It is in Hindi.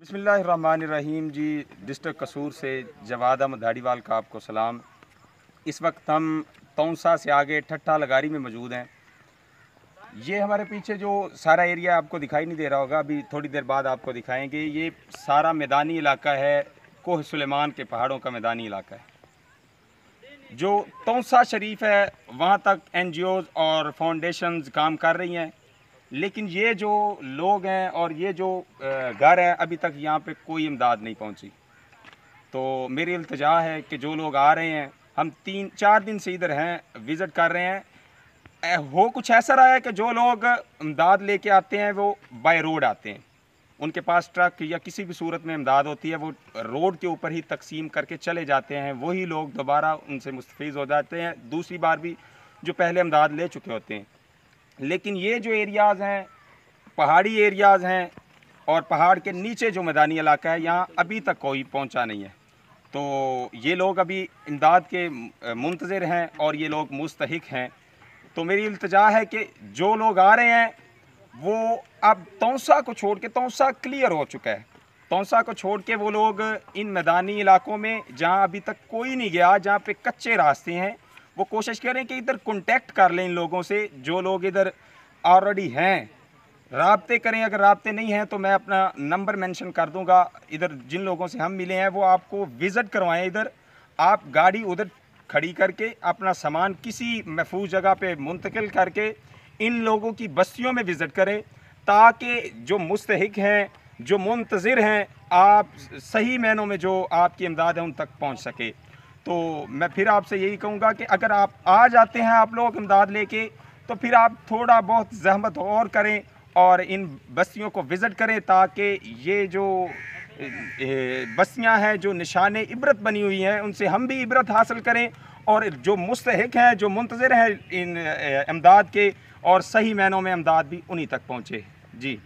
बिस्मिल्लाहिर्रहमानिर्रहीम जी। डिस्ट्रिक्ट कसूर से जवाद अहमद धाड़ीवाल का आपको सलाम। इस वक्त हम तौसा से आगे ठट्ठा लगारी में मौजूद हैं। ये हमारे पीछे जो सारा एरिया आपको दिखाई नहीं दे रहा होगा, अभी थोड़ी देर बाद आपको दिखाएंगे। ये सारा मैदानी इलाका है, कोह सुलेमान के पहाड़ों का मैदानी इलाका है। जो तौसा शरीफ है वहाँ तक NGOs और फाउंडेशंस काम कर रही हैं, लेकिन ये जो लोग हैं और ये जो घर हैं, अभी तक यहाँ पे कोई इमदाद नहीं पहुँची। तो मेरी इल्तिजा है कि जो लोग आ रहे हैं, हम 3-4 दिन से इधर हैं, विज़िट कर रहे हैं, हो कुछ ऐसा रहा है कि जो लोग इमदाद लेके आते हैं वो बाय रोड आते हैं, उनके पास ट्रक या किसी भी सूरत में इमदाद होती है, वो रोड के ऊपर ही तकसीम करके चले जाते हैं। वही लोग दोबारा उनसे मुस्तफ़ीज़ हो जाते हैं, दूसरी बार भी जो पहले इमदाद ले चुके होते हैं। लेकिन ये जो एरियाज़ हैं, पहाड़ी एरियाज़ हैं और पहाड़ के नीचे जो मैदानी इलाका है, यहाँ अभी तक कोई पहुँचा नहीं है। तो ये लोग अभी इमदाद के मुंतज़िर हैं और ये लोग मुस्तहिक हैं। तो मेरी इल्तिजा है कि जो लोग आ रहे हैं वो अब तौसा को छोड़ के, तौसा क्लियर हो चुका है, तौसा को छोड़ के वो लोग इन मैदानी इलाकों में जहाँ अभी तक कोई नहीं गया, जहाँ पे कच्चे रास्ते हैं, वो कोशिश करें कि इधर कांटेक्ट कर लें इन लोगों से जो लोग इधर ऑलरेडी हैं, राब्ते करें। अगर राब्ते नहीं हैं तो मैं अपना नंबर मेंशन कर दूंगा। इधर जिन लोगों से हम मिले हैं वो आपको विज़िट करवाएं। इधर आप गाड़ी उधर खड़ी करके अपना सामान किसी महफूज जगह पे मुंतकिल करके इन लोगों की बस्तियों में विज़िट करें, ताकि जो मुस्तहिक हैं, जो मुंतज़िर हैं, आप सही मायनों में जो आपकी इमदाद है उन तक पहुँच सके। तो मैं फिर आपसे यही कहूँगा कि अगर आप आ जाते हैं आप लोग इमदाद लेके, तो फिर आप थोड़ा बहुत ज़हमत और करें और इन बस्तियों को विज़िट करें, ताकि ये जो बस्तियां हैं जो निशाने इबरत बनी हुई हैं, उनसे हम भी इबरत हासिल करें और जो मुस्तहिक हैं, जो मुंतज़िर हैं इन इमदाद के, और सही मायनों में इमदाद भी उन्हीं तक पहुँचे। जी।